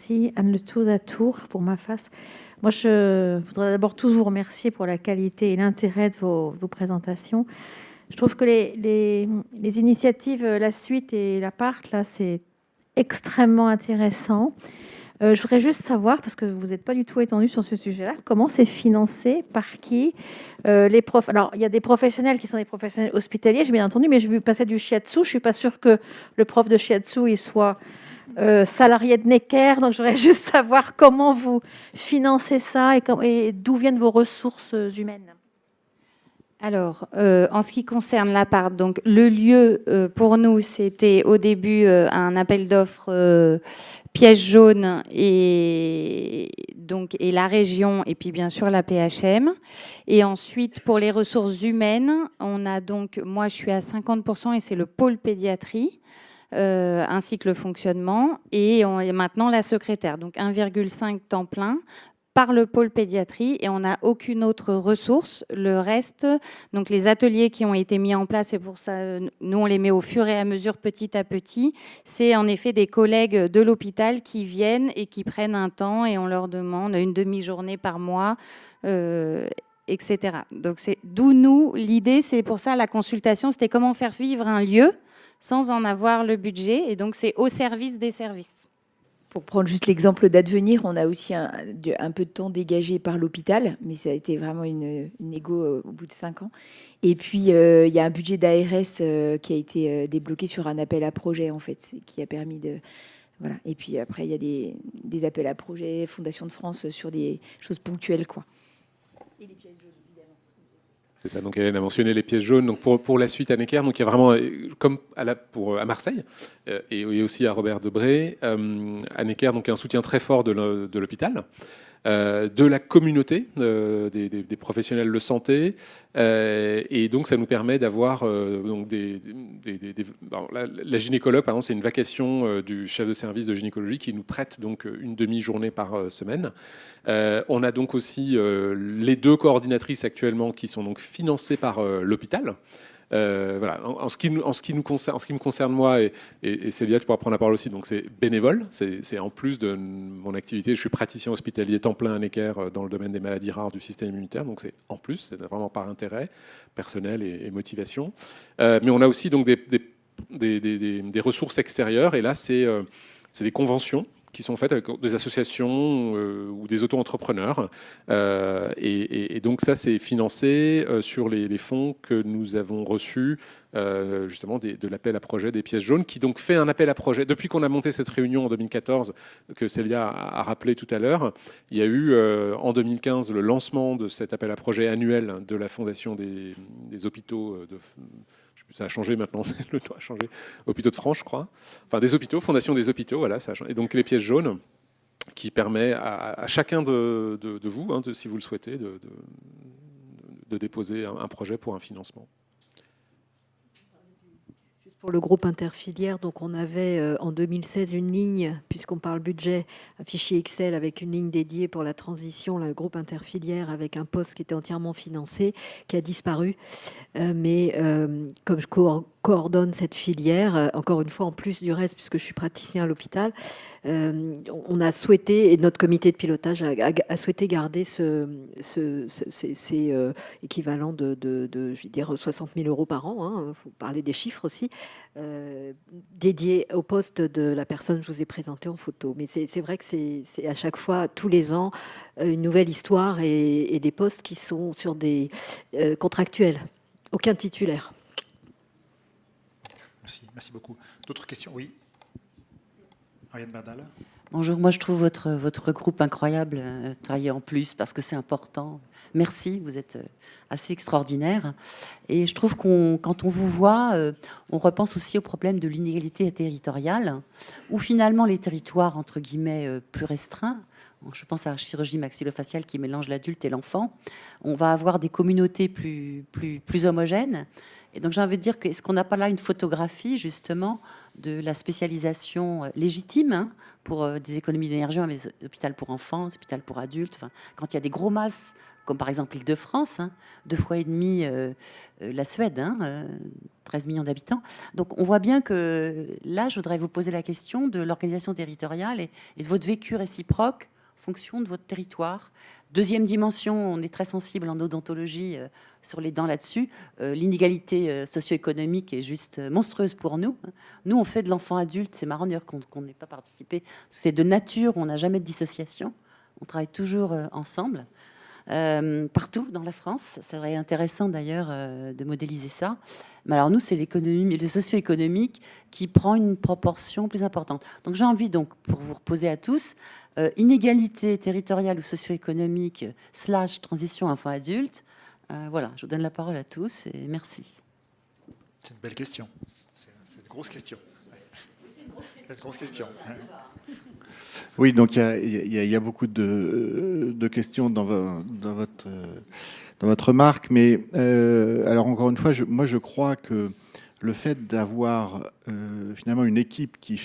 Merci. Anne Le Touz à Tours pour ma face. Moi, je voudrais d'abord tous vous remercier pour la qualité et l'intérêt de vos présentations. Je trouve que les initiatives, la suite et l'appart, là, c'est extrêmement intéressant. Je voudrais juste savoir, parce que vous n'êtes pas du tout étendu sur ce sujet-là, comment c'est financé, par qui les profs. Alors, il y a des professionnels qui sont des professionnels hospitaliers, j'ai bien entendu, mais j'ai vu passer du shiatsu. Je ne suis pas sûre que le prof de shiatsu il soit salarié de Necker. Donc, je voudrais juste savoir comment vous financez ça et d'où viennent vos ressources humaines. Alors, en ce qui concerne l'appart, donc le lieu pour nous, c'était au début un appel d'offres pièce jaune et la région et puis bien sûr la PHM. Et ensuite, pour les ressources humaines, on a donc, moi je suis à 50% et c'est le pôle pédiatrie. Ainsi que le fonctionnement et maintenant la secrétaire, donc 1,5 temps plein par le pôle pédiatrie et on n'a aucune autre ressource. Le reste, donc les ateliers qui ont été mis en place, et pour ça, nous on les met au fur et à mesure, petit à petit, c'est en effet des collègues de l'hôpital qui viennent et qui prennent un temps et on leur demande une demi-journée par mois, etc. Donc c'est d'où nous, l'idée, c'est pour ça la consultation, c'était comment faire vivre un lieu sans en avoir le budget, et donc c'est au service des services. Pour prendre juste l'exemple d'Advenir, on a aussi un peu de temps dégagé par l'hôpital, mais ça a été vraiment une négo au bout de 5 ans. Et puis, il y a un budget d'ARS qui a été débloqué sur un appel à projet, en fait, qui a permis de... Voilà. Et puis après, il y a des appels à projet, Fondation de France, sur des choses ponctuelles, quoi. Et les pièces jaunes. C'est ça, donc Hélène a mentionné les pièces jaunes. Donc pour la suite à Necker, donc il y a vraiment, comme à Marseille et aussi à Robert Debré, à Necker, donc un soutien très fort de l'hôpital, de la communauté, des professionnels de santé, et donc ça nous permet d'avoir donc la gynécologue, par exemple, c'est une vacation du chef de service de gynécologie qui nous prête donc une demi-journée par semaine. On a donc aussi les 2 coordinatrices actuellement qui sont donc financées par l'hôpital. Voilà. En ce qui me concerne moi, et Célia, tu pourras prendre la parole aussi, donc c'est bénévole, c'est en plus de mon activité, je suis praticien hospitalier temps plein à Necker dans le domaine des maladies rares du système immunitaire, donc c'est en plus, c'est vraiment par intérêt personnel et motivation. Mais on a aussi donc des ressources extérieures, et là c'est des conventions qui sont faites avec des associations ou des auto-entrepreneurs. Et donc ça, c'est financé sur les fonds que nous avons reçus justement de l'appel à projet des pièces jaunes, qui donc fait un appel à projet. Depuis qu'on a monté cette réunion en 2014, que Célia a rappelé tout à l'heure, il y a eu en 2015 le lancement de cet appel à projet annuel de la Fondation des hôpitaux de... Ça a changé maintenant, le temps a changé. Hôpitaux de France, je crois. Enfin, des hôpitaux, Fondation des hôpitaux, voilà. Ça a changé. Et donc, les pièces jaunes, qui permet à chacun de vous, si vous le souhaitez, de déposer un projet pour un financement. Pour le groupe interfilière, donc on avait en 2016 une ligne, puisqu'on parle budget, un fichier Excel avec une ligne dédiée pour la transition, le groupe interfilière, avec un poste qui était entièrement financé, qui a disparu. Mais comme je coordonne cette filière, encore une fois, en plus du reste, puisque je suis praticien à l'hôpital, on a souhaité, et notre comité de pilotage a souhaité garder ces équivalents de je veux dire, 60 000 euros par an, faut parler des chiffres aussi, dédiés au poste de la personne que je vous ai présentée en photo. Mais c'est vrai que c'est à chaque fois, tous les ans, une nouvelle histoire et des postes qui sont sur des contractuels, aucun titulaire. Merci beaucoup. D'autres questions? Oui. Ariane Bardal. Bonjour, moi je trouve votre groupe incroyable, travailler en plus parce que c'est important. Merci, vous êtes assez extraordinaire. Et je trouve quand on vous voit, on repense aussi au problème de l'inégalité territoriale, où finalement les territoires, entre guillemets, plus restreints, je pense à la chirurgie maxillofaciale qui mélange l'adulte et l'enfant, on va avoir des communautés plus homogènes. Et donc j'ai envie de dire que est-ce qu'on n'a pas là une photographie justement de la spécialisation légitime, hein, pour des économies d'énergie, hein, les hôpitaux pour enfants, les hôpitaux pour adultes, enfin, quand il y a des gros masses, comme par exemple l'Île-de-France, hein, 2,5 fois la Suède, hein, 13 millions d'habitants. Donc on voit bien que là, je voudrais vous poser la question de l'organisation territoriale et de votre vécu réciproque en fonction de votre territoire. Deuxième dimension, on est très sensible en odontologie sur les dents là-dessus. L'inégalité socio-économique est juste monstrueuse pour nous. Nous, on fait de l'enfant adulte. C'est marrant d'ailleurs qu'on n'ait pas participé. C'est de nature, on n'a jamais de dissociation. On travaille toujours ensemble. Partout dans la France. Ça serait intéressant d'ailleurs de modéliser ça. Mais alors nous, c'est l'économie, le socio-économique qui prend une proportion plus importante. Donc j'ai envie, donc, pour vous reposer à tous, inégalité territoriale ou socio-économique / transition enfant-adulte. Voilà, je vous donne la parole à tous et merci. C'est une belle question. C'est une grosse question. C'est une grosse question. Oui, donc il y a beaucoup de questions dans votre remarque, mais alors encore une fois, moi je crois que le fait d'avoir finalement une équipe qui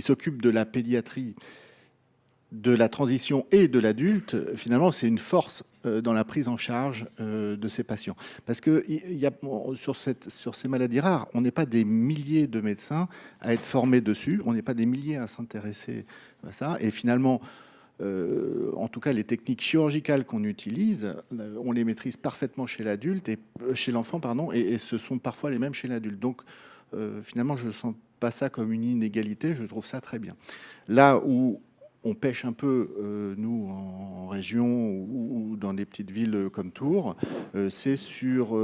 s'occupe de la pédiatrie, de la transition et de l'adulte, finalement, c'est une force dans la prise en charge de ces patients. Parce que sur ces maladies rares, on n'est pas des milliers de médecins à être formés dessus, on n'est pas des milliers à s'intéresser à ça. Et finalement, en tout cas, les techniques chirurgicales qu'on utilise, on les maîtrise parfaitement chez l'adulte et chez l'enfant, pardon, et ce sont parfois les mêmes chez l'adulte. Donc, finalement, je ne sens pas ça comme une inégalité, je trouve ça très bien. Là où on pêche un peu, nous, en région ou dans des petites villes comme Tours, c'est sur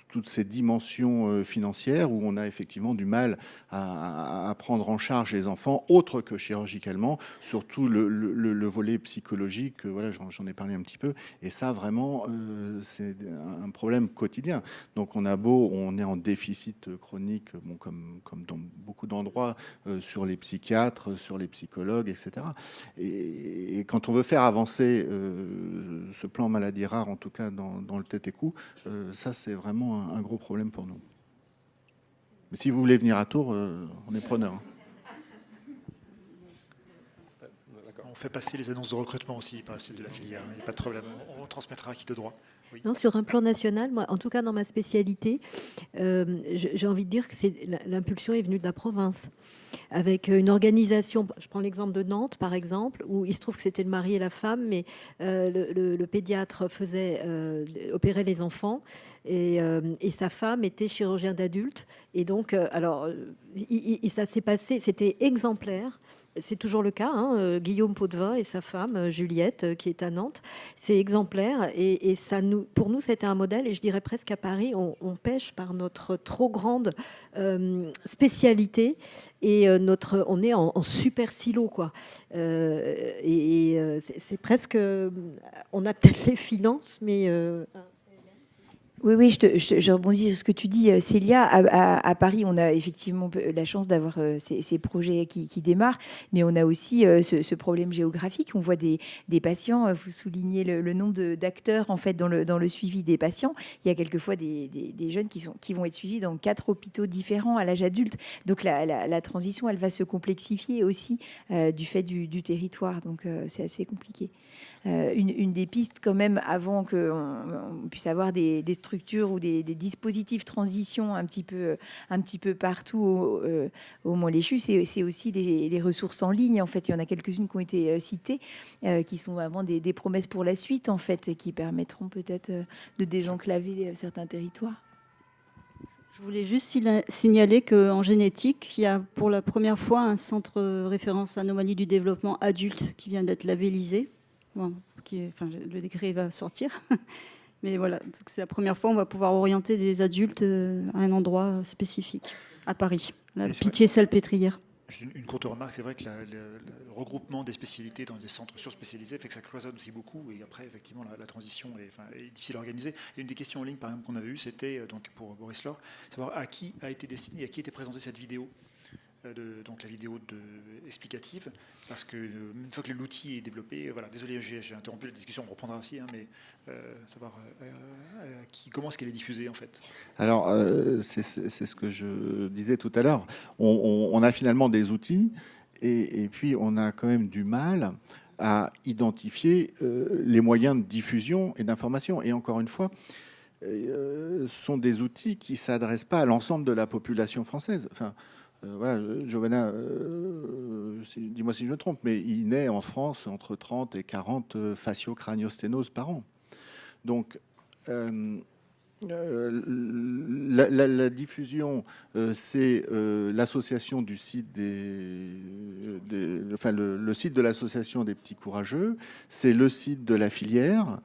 toutes ces dimensions financières où on a effectivement du mal à prendre en charge les enfants, autre que chirurgicalement, surtout le volet psychologique, voilà, j'en ai parlé un petit peu, et ça, vraiment, c'est un problème quotidien. Donc on est en déficit chronique, bon, comme dans beaucoup d'endroits, sur les psychiatres, sur les psychologues, etc. Et quand on veut faire avancer ce plan maladie rare, en tout cas dans le tête et cou, ça c'est vraiment un gros problème pour nous. Mais si vous voulez venir à Tours, on est preneur. On fait passer les annonces de recrutement aussi par le site de la filière, il n'y a pas de problème. On transmettra à qui de droit. Oui. Non, sur un plan national, moi, en tout cas dans ma spécialité, j'ai envie de dire que l'impulsion est venue de la province, avec une organisation. Je prends l'exemple de Nantes, par exemple, où il se trouve que c'était le mari et la femme, mais le pédiatre opérait les enfants et sa femme était chirurgien d'adulte. Et donc, ça s'est passé, c'était exemplaire. C'est toujours le cas, hein, Guillaume Potvin et sa femme Juliette, qui est à Nantes. C'est exemplaire et ça pour nous, c'était un modèle. Et je dirais presque à Paris, on pêche par notre trop grande spécialité et on est en super silo, quoi. C'est presque, on a peut-être les finances, mais Oui, je rebondis sur ce que tu dis, Célia. À Paris, on a effectivement la chance d'avoir ces projets qui démarrent, mais on a aussi ce problème géographique. On voit des patients, vous soulignez le nombre d'acteurs en fait dans le suivi des patients. Il y a quelquefois des jeunes qui vont être suivis dans 4 hôpitaux différents à l'âge adulte. Donc la transition, elle va se complexifier aussi du fait du territoire. Donc c'est assez compliqué. Une des pistes quand même, avant qu'on puisse avoir des structures ou des dispositifs transition un petit peu partout au Montléchu, c'est aussi les ressources en ligne. En fait, il y en a quelques-unes qui ont été citées, qui sont vraiment des promesses pour la suite, en fait, et qui permettront peut-être de désenclaver certains territoires. Je voulais juste signaler qu'en génétique, il y a pour la première fois un centre référence anomalie du développement adulte qui vient d'être labellisé. Bon, le décret va sortir. Mais voilà, c'est la première fois où on va pouvoir orienter des adultes à un endroit spécifique, à Paris, la Pitié-Salpêtrière. Une courte remarque, c'est vrai que le regroupement des spécialités dans des centres surspécialisés fait que ça cloisonne aussi beaucoup, et après, effectivement, la transition est difficile à organiser. Et une des questions en ligne, par exemple, qu'on avait eues, c'était, donc pour Boris Laure, savoir à qui a été destinée, à qui était présentée cette vidéo. donc la vidéo explicative, parce que une fois que l'outil est développé, voilà, désolé, j'ai interrompu la discussion, on reprendra aussi, mais savoir comment est-ce qu'elle est diffusée en fait. Alors, c'est ce que je disais tout à l'heure. On a finalement des outils et puis on a quand même du mal à identifier les moyens de diffusion et d'information. Et encore une fois, sont des outils qui ne s'adressent pas à l'ensemble de la population française. Enfin, voilà, Giovanna, dis-moi si je me trompe, mais il naît en France entre 30 et 40 facio-craniosténoses par an. Donc, la diffusion, c'est l'association du site le site de l'association des petits courageux, c'est le site de la filière.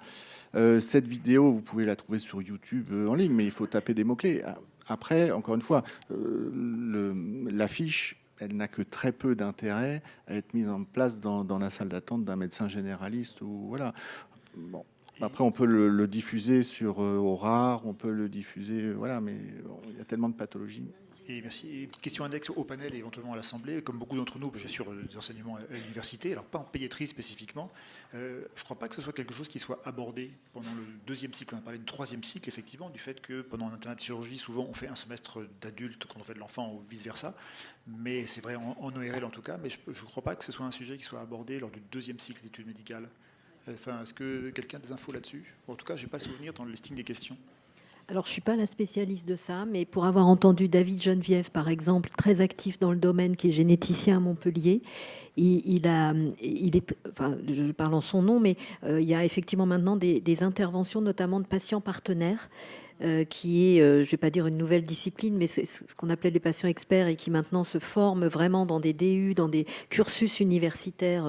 Cette vidéo, vous pouvez la trouver sur YouTube en ligne, mais il faut taper des mots-clés. Après, encore une fois, l'affiche, elle n'a que très peu d'intérêt à être mise en place dans la salle d'attente d'un médecin généraliste. Ou, voilà. Bon. Après, on peut le diffuser sur Horar, on peut le diffuser, voilà, mais bon, il y a tellement de pathologies. Et merci. Et une petite question index au panel et éventuellement à l'Assemblée. Comme beaucoup d'entre nous, j'assure des enseignements à l'université, alors pas en pédiatrie spécifiquement. Je ne crois pas que ce soit quelque chose qui soit abordé pendant le deuxième cycle. On a parlé du troisième cycle, effectivement, du fait que pendant un internat de chirurgie, souvent on fait un semestre d'adulte quand on fait de l'enfant ou vice-versa. Mais c'est vrai en ORL en tout cas. Mais je ne crois pas que ce soit un sujet qui soit abordé lors du deuxième cycle d'études médicales. Enfin, est-ce que quelqu'un a des infos là-dessus? En tout cas, je n'ai pas le souvenir dans le listing des questions. Alors, je ne suis pas la spécialiste de ça, mais pour avoir entendu David Geneviève, par exemple, très actif dans le domaine, qui est généticien à Montpellier, je parle en son nom, mais il y a effectivement maintenant des interventions, notamment de patients partenaires, qui est, je ne vais pas dire une nouvelle discipline, mais c'est ce qu'on appelait les patients experts et qui maintenant se forment vraiment dans des DU, dans des cursus universitaires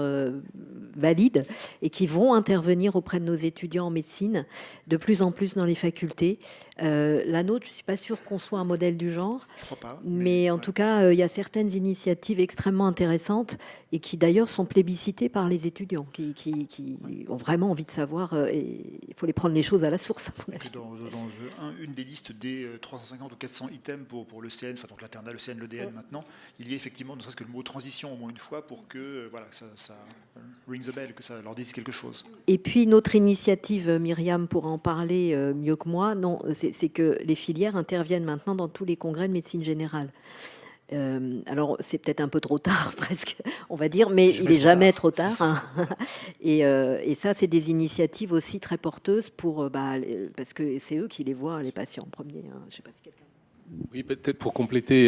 valides et qui vont intervenir auprès de nos étudiants en médecine de plus en plus dans les facultés. La nôtre, je ne suis pas sûre qu'on soit un modèle du genre, je crois pas, mais en tout cas, il y a certaines initiatives extrêmement intéressantes et qui d'ailleurs sont plébiscitées par les étudiants qui ont vraiment envie de savoir et il faut les prendre les choses à la source. Dans une des listes des 350 ou 400 items pour le CN, enfin donc l'internat, le CN, l'EDN maintenant, il y a effectivement ne serait-ce que le mot transition au moins une fois pour que voilà, ça rings a bell, que ça leur dise quelque chose. Et puis notre initiative, Myriam pourra en parler mieux que moi, c'est que les filières interviennent maintenant dans tous les congrès de médecine générale. Alors c'est peut-être un peu trop tard presque, on va dire, mais il n'est jamais trop tard. Hein. Et ça, c'est des initiatives aussi très porteuses parce que c'est eux qui les voient, les patients en premier. Hein. Je sais pas si quelqu'un... Oui, peut-être pour compléter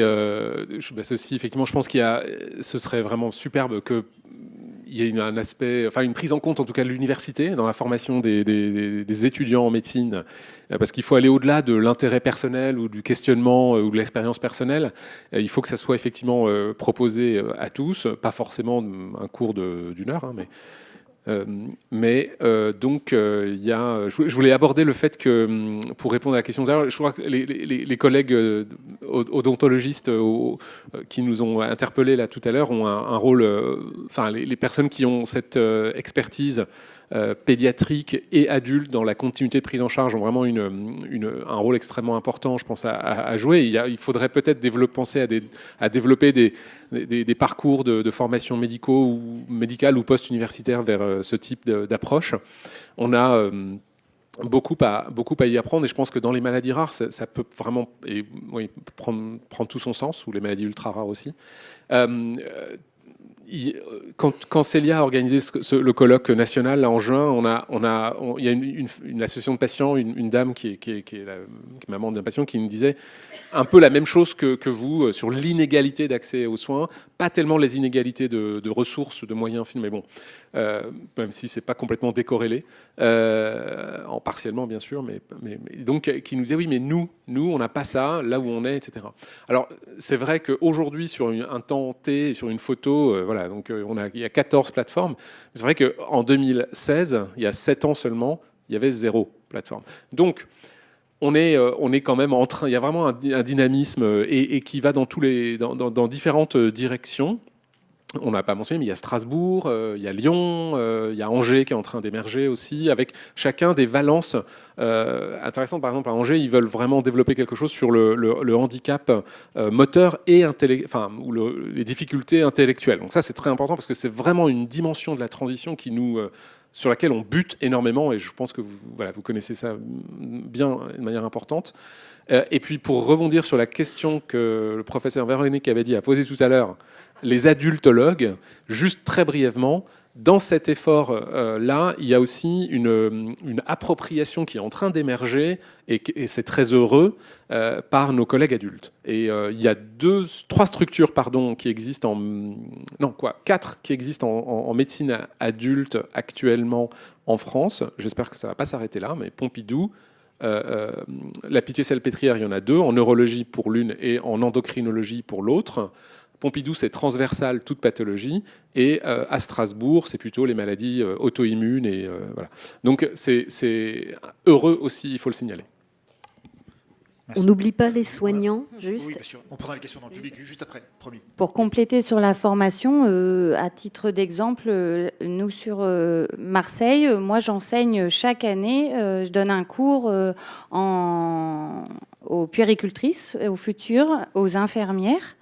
ceci, effectivement, je pense ce serait vraiment superbe qu'il y ait un aspect, enfin une prise en compte en tout cas de l'université dans la formation des étudiants en médecine, parce qu'il faut aller au-delà de l'intérêt personnel ou du questionnement ou de l'expérience personnelle. Il faut que ça soit effectivement proposé à tous, pas forcément un cours d'une heure, hein, donc, je voulais aborder le fait que, pour répondre à la question d'ailleurs, je crois que les collègues odontologistes qui nous ont interpellés là tout à l'heure ont un rôle, enfin les personnes qui ont cette expertise pédiatrique et adulte dans la continuité de prise en charge ont vraiment un rôle extrêmement important, je pense, à jouer. Il faudrait peut-être penser à développer des parcours de formation médicale ou post-universitaire vers ce type d'approche. On a beaucoup à y apprendre et je pense que dans les maladies rares, ça peut vraiment prendre tout son sens, ou les maladies ultra rares aussi. Quand Célia a organisé le colloque national là, en juin, il y a une association de patients, une dame qui est maman d'un patient qui nous disait un peu la même chose que vous sur l'inégalité d'accès aux soins, pas tellement les inégalités de ressources, de moyens, mais bon, même si c'est pas complètement décorrélé, en partiellement bien sûr, mais donc qui nous disait oui, mais nous on n'a pas ça là où on est, etc. Alors c'est vrai qu'aujourd'hui sur un temps T, sur une photo, voilà, donc il y a 14 plateformes. C'est vrai qu'en 2016, il y a 7 ans seulement, il y avait 0 plateforme. Donc on est quand même en train. Il y a vraiment un dynamisme et qui va dans différentes directions. On n'a pas mentionné, mais il y a Strasbourg, il y a Lyon, il y a Angers qui est en train d'émerger aussi, avec chacun des valences intéressantes. Par exemple, à Angers, ils veulent vraiment développer quelque chose sur le handicap moteur et ou les difficultés intellectuelles. Donc ça, c'est très important parce que c'est vraiment une dimension de la transition sur laquelle on bute énormément, et je pense que vous connaissez ça bien de manière importante. Et puis, pour rebondir sur la question que le professeur Véronique avait dit, a posée tout à l'heure, les adultologues, juste très brièvement, dans cet effort-là, il y a aussi une appropriation qui est en train d'émerger, et c'est très heureux, par nos collègues adultes. Et il y a quatre structures qui existent quatre qui existent en médecine adulte actuellement en France. J'espère que ça ne va pas s'arrêter là, mais Pompidou, la Pitié-Salpêtrière, il y en a 2, en neurologie pour l'une et en endocrinologie pour l'autre. Pompidou, c'est transversal, toute pathologie, et à Strasbourg, c'est plutôt les maladies auto-immunes. Et voilà. Donc c'est heureux aussi, il faut le signaler. Merci. On n'oublie pas les soignants, juste. Oui, bien sûr. On prendra les questions dans le public juste après, promis. Pour compléter sur la formation, à titre d'exemple, nous sur Marseille, moi j'enseigne chaque année, je donne un cours aux puéricultrices, aux futures, aux infirmières,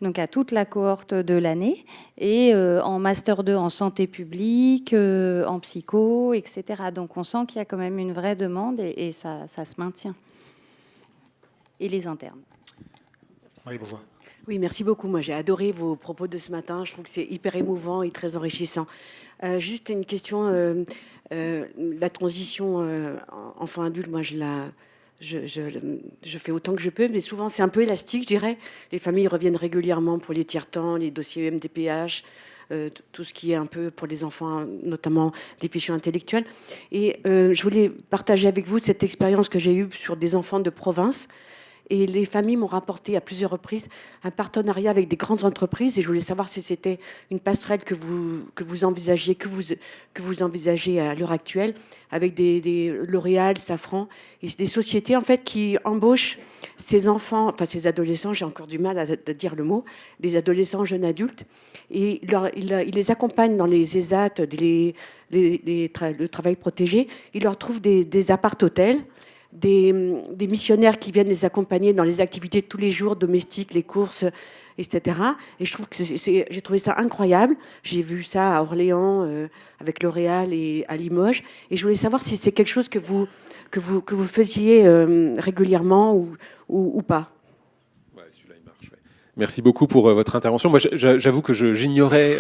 donc à toute la cohorte de l'année, et en Master 2 en santé publique, en psycho, etc. Donc on sent qu'il y a quand même une vraie demande et ça se maintient. Et les internes. Marie Bourgeois. Oui, merci beaucoup. Moi, j'ai adoré vos propos de ce matin. Je trouve que c'est hyper émouvant et très enrichissant. Juste une question. La transition enfant-adulte, moi, je fais autant que je peux, mais souvent, c'est un peu élastique, je dirais. Les familles reviennent régulièrement pour les tiers-temps, les dossiers MDPH, tout ce qui est un peu pour les enfants, notamment déficients intellectuels. Et je voulais partager avec vous cette expérience que j'ai eue sur des enfants de province. Et les familles m'ont rapporté à plusieurs reprises un partenariat avec des grandes entreprises. Et je voulais savoir si c'était une passerelle que vous envisagiez, que vous envisagez à l'heure actuelle, avec des L'Oréal, Safran, et des sociétés en fait qui embauchent ces enfants, enfin ces adolescents, j'ai encore du mal à dire le mot, des adolescents jeunes adultes, et ils les accompagnent dans les ESAT, le travail protégé. Ils leur trouvent des appart-hôtels. Des missionnaires qui viennent les accompagner dans les activités de tous les jours, domestiques, les courses, etc. Et je trouve que j'ai trouvé ça incroyable. J'ai vu ça à Orléans avec L'Oréal et à Limoges. Et je voulais savoir si c'est quelque chose que vous faisiez régulièrement ou pas. Merci beaucoup pour votre intervention. Moi, j'avoue que j'ignorais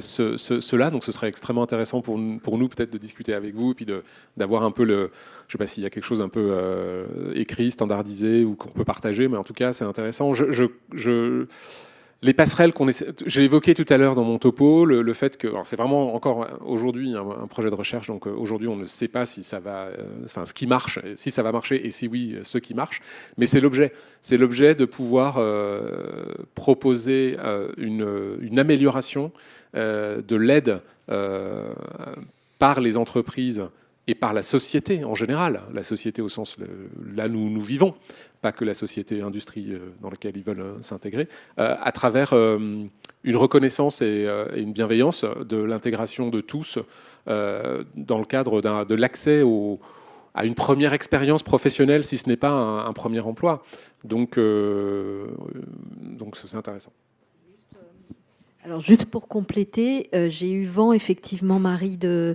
cela, donc ce serait extrêmement intéressant pour nous peut-être de discuter avec vous et puis d'avoir un peu je ne sais pas s'il y a quelque chose un peu écrit, standardisé ou qu'on peut partager, mais en tout cas, c'est intéressant. Les passerelles j'ai évoqué tout à l'heure dans mon topo, le fait que c'est vraiment encore aujourd'hui un projet de recherche, donc aujourd'hui on ne sait pas si ça va, ce qui marche, si ça va marcher et si oui, ce qui marche, mais c'est l'objet de pouvoir proposer une amélioration de l'aide par les entreprises et par la société en général, la société au sens là nous vivons, pas que la société industrie dans laquelle ils veulent s'intégrer, à travers une reconnaissance et une bienveillance de l'intégration de tous dans le cadre de l'accès à une première expérience professionnelle, si ce n'est pas un premier emploi. Donc c'est intéressant. Alors juste pour compléter, j'ai eu vent effectivement, Marie, de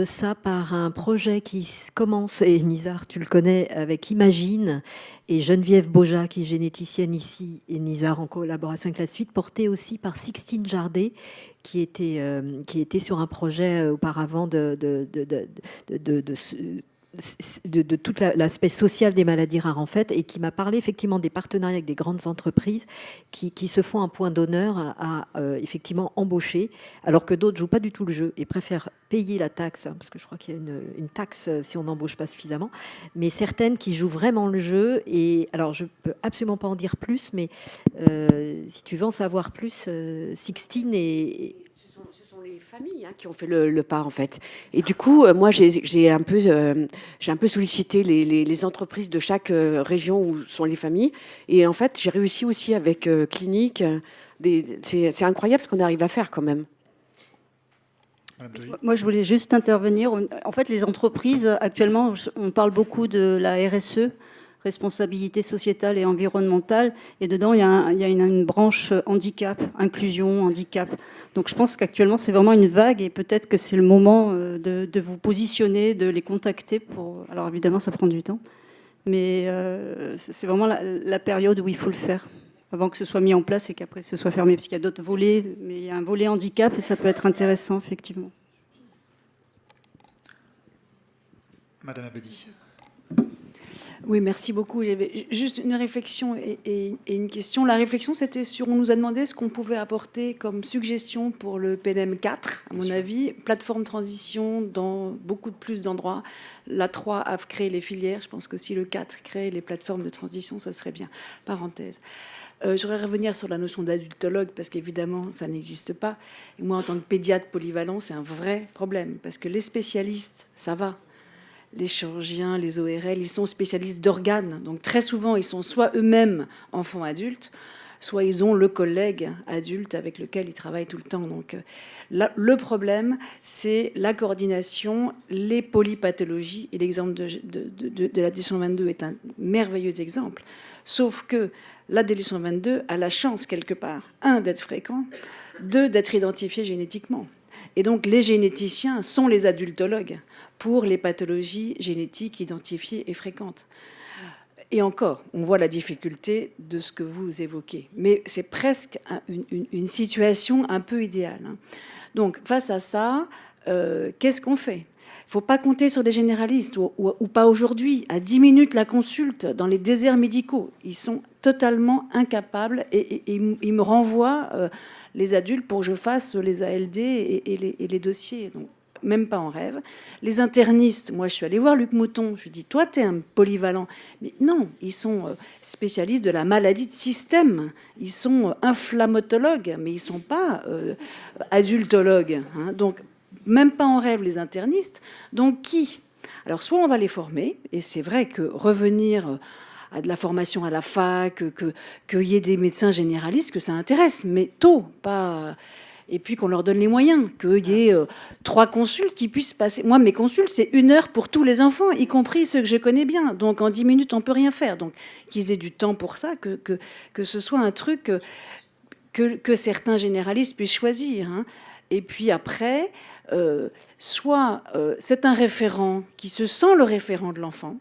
ça par un projet qui commence, et Nizar, tu le connais, avec Imagine et Geneviève Boja, qui est généticienne ici, et Nizar en collaboration avec la suite, porté aussi par Sixtine Jardet, qui était sur un projet auparavant de tout l'aspect social des maladies rares en fait, et qui m'a parlé effectivement des partenariats avec des grandes entreprises qui se font un point d'honneur à effectivement embaucher, alors que d'autres jouent pas du tout le jeu et préfèrent payer la taxe, parce que je crois qu'il y a une taxe si on n'embauche pas suffisamment, mais certaines qui jouent vraiment le jeu. Et alors je peux absolument pas en dire plus, mais si tu veux en savoir plus, Sixtine et Ce sont les familles qui ont fait le pas en fait. Et du coup, moi j'ai un peu sollicité les entreprises de chaque région où sont les familles. Et en fait, j'ai réussi aussi avec Clinique. C'est incroyable ce qu'on arrive à faire quand même. Moi, je voulais juste intervenir. En fait, les entreprises, actuellement, on parle beaucoup de la RSE, responsabilité sociétale et environnementale. Et dedans, il y a une branche handicap, inclusion, handicap. Donc, je pense qu'actuellement, c'est vraiment une vague et peut-être que c'est le moment de vous positionner, de les contacter. Alors, évidemment, ça prend du temps. Mais c'est vraiment la période où il faut le faire, avant que ce soit mis en place et qu'après ce soit fermé. Parce qu'il y a d'autres volets, mais il y a un volet handicap et ça peut être intéressant, effectivement. Madame Abadi. Oui, merci beaucoup. J'avais juste une réflexion et une question. La réflexion, c'était sur, on nous a demandé ce qu'on pouvait apporter comme suggestion pour le PNM 4, à mon avis. Plateforme transition dans beaucoup plus d'endroits. La 3 a créé les filières. Je pense que si le 4 crée les plateformes de transition, ça serait bien. Parenthèse. Je voudrais revenir sur la notion d'adultologue, parce qu'évidemment, ça n'existe pas. Et moi, en tant que pédiatre polyvalent, c'est un vrai problème, parce que les spécialistes, ça va. Les chirurgiens, les ORL, ils sont spécialistes d'organes. Donc très souvent, ils sont soit eux-mêmes enfants adultes, soit ils ont le collègue adulte avec lequel ils travaillent tout le temps. Donc là, le problème, c'est la coordination, les polypathologies. Et l'exemple de la D122 est un merveilleux exemple. Sauf que la D122 a la chance, quelque part, 1, d'être fréquent, 2, d'être identifié génétiquement. Et donc les généticiens sont les adultologues pour les pathologies génétiques identifiées et fréquentes. Et encore, on voit la difficulté de ce que vous évoquez. Mais c'est presque une situation un peu idéale. Donc, face à ça, qu'est-ce qu'on fait ? Il ne faut pas compter sur des généralistes, ou pas aujourd'hui. À 10 minutes la consulte dans les déserts médicaux. Ils sont totalement incapables et ils me renvoient les adultes pour que je fasse les ALD et les dossiers. Donc, même pas en rêve. Les internistes, moi je suis allée voir Luc Mouton, je lui dis, toi tu es un polyvalent. Mais non, ils sont spécialistes de la maladie de système, ils sont inflammotologues, mais ils ne sont pas adultologues. Donc même pas en rêve les internistes. Donc qui ? Alors soit on va les former, et c'est vrai que revenir à de la formation à la fac, qu'il y ait des médecins généralistes, que ça intéresse, mais tôt, pas... Et puis qu'on leur donne les moyens, qu'il y ait 3 consultes qui puissent passer. Moi, mes consultes, c'est 1 heure pour tous les enfants, y compris ceux que je connais bien. Donc, en 10 minutes, on ne peut rien faire. Donc, qu'ils aient du temps pour ça, que ce soit un truc que certains généralistes puissent choisir. Et puis après, soit c'est un référent qui se sent le référent de l'enfant.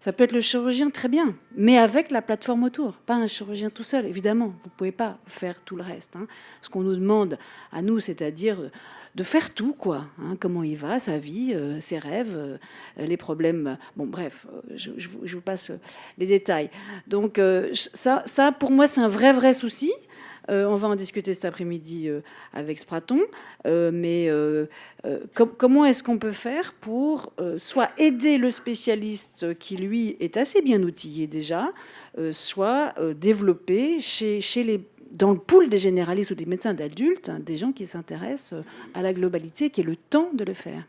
Ça peut être le chirurgien, très bien, mais avec la plateforme autour. Pas un chirurgien tout seul, évidemment. Vous ne pouvez pas faire tout le reste. Ce qu'on nous demande à nous, c'est-à-dire de faire tout, quoi. Comment il va, sa vie, ses rêves, les problèmes. Bon, bref, je vous passe les détails. Donc, ça, pour moi, c'est un vrai souci. On va en discuter cet après-midi avec Spraton. Mais comment est-ce qu'on peut faire pour soit aider le spécialiste qui, lui, est assez bien outillé déjà, soit développer dans le pool des généralistes ou des médecins d'adultes, des gens qui s'intéressent à la globalité, qui aient le temps de le faire.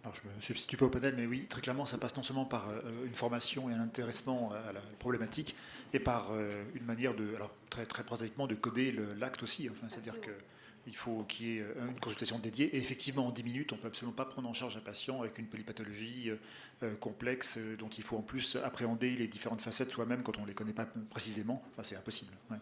Alors, je ne me substitue pas au panel, mais oui, très clairement, ça passe non seulement par une formation et un intéressement à la problématique, et par une manière alors très prosaïquement, de coder l'acte aussi. Enfin, c'est-à-dire qu'il faut qu'il y ait une consultation dédiée. Et effectivement, en 10 minutes, on ne peut absolument pas prendre en charge un patient avec une polypathologie complexe, dont il faut en plus appréhender les différentes facettes soi-même quand on ne les connaît pas précisément. Enfin, c'est impossible. Ouais.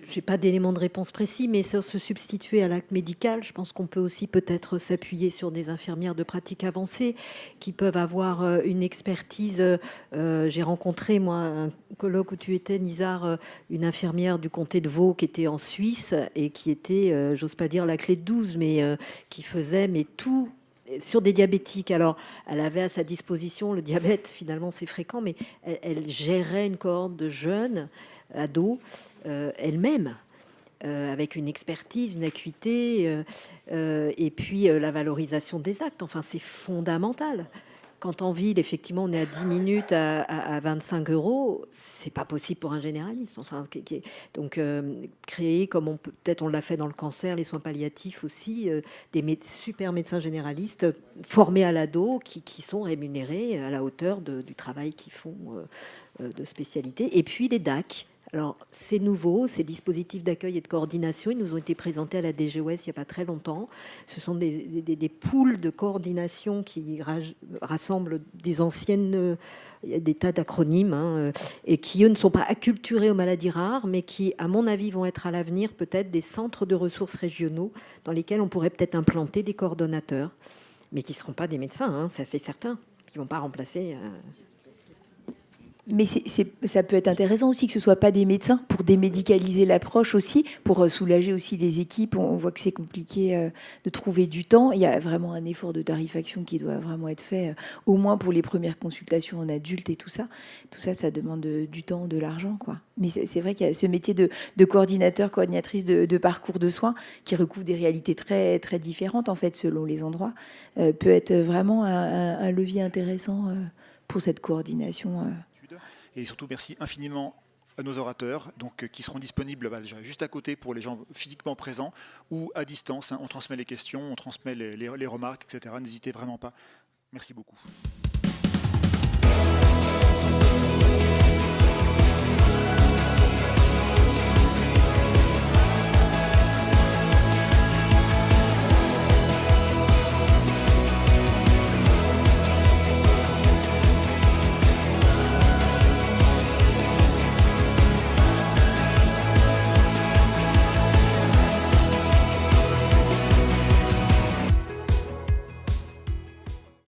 Je n'ai pas d'éléments de réponse précis, mais sur se substituer à l'acte médical, je pense qu'on peut aussi peut-être s'appuyer sur des infirmières de pratique avancée qui peuvent avoir une expertise. J'ai rencontré, moi, un colloque où tu étais, Nizar, une infirmière du comté de Vaud qui était en Suisse et qui était, j'ose pas dire la clé de 12, mais qui faisait tout sur des diabétiques. Alors, elle avait à sa disposition le diabète, finalement c'est fréquent, mais elle gérait une cohorte de jeunes ados elle-même, avec une expertise, une acuité, et puis la valorisation des actes. Enfin, c'est fondamental. quand en ville, effectivement, on est à 10 minutes à 25 €, c'est pas possible pour un généraliste. Enfin, donc, créer, comme peut-être on l'a fait dans le cancer, les soins palliatifs aussi, des super médecins généralistes formés à l'ado qui sont rémunérés à la hauteur du travail qu'ils font de spécialité. Et puis les DAC. Alors, c'est nouveau, ces dispositifs d'accueil et de coordination, ils nous ont été présentés à la DGOS il n'y a pas très longtemps. Ce sont des pools de coordination qui rassemblent des anciennes, des tas d'acronymes, et qui, eux, ne sont pas acculturés aux maladies rares, mais qui, à mon avis, vont être à l'avenir peut-être des centres de ressources régionaux dans lesquels on pourrait peut-être implanter des coordonnateurs, mais qui ne seront pas des médecins, ça c'est certain, qui ne vont pas remplacer... Mais ça peut être intéressant aussi que ce ne soit pas des médecins pour démédicaliser l'approche aussi, pour soulager aussi les équipes. On voit que c'est compliqué de trouver du temps. Il y a vraiment un effort de tarification qui doit vraiment être fait, au moins pour les premières consultations en adultes et tout ça. Tout ça, ça demande du temps, de l'argent, quoi. Mais c'est vrai qu'il y a ce métier de coordinateur, coordinatrice de parcours de soins qui recouvre des réalités très, très différentes, en fait, selon les endroits, peut être vraiment un levier intéressant pour cette coordination. Et surtout, merci infiniment à nos orateurs, donc, qui seront disponibles déjà juste à côté pour les gens physiquement présents ou à distance. On transmet les questions, on transmet les remarques, etc. N'hésitez vraiment pas. Merci beaucoup.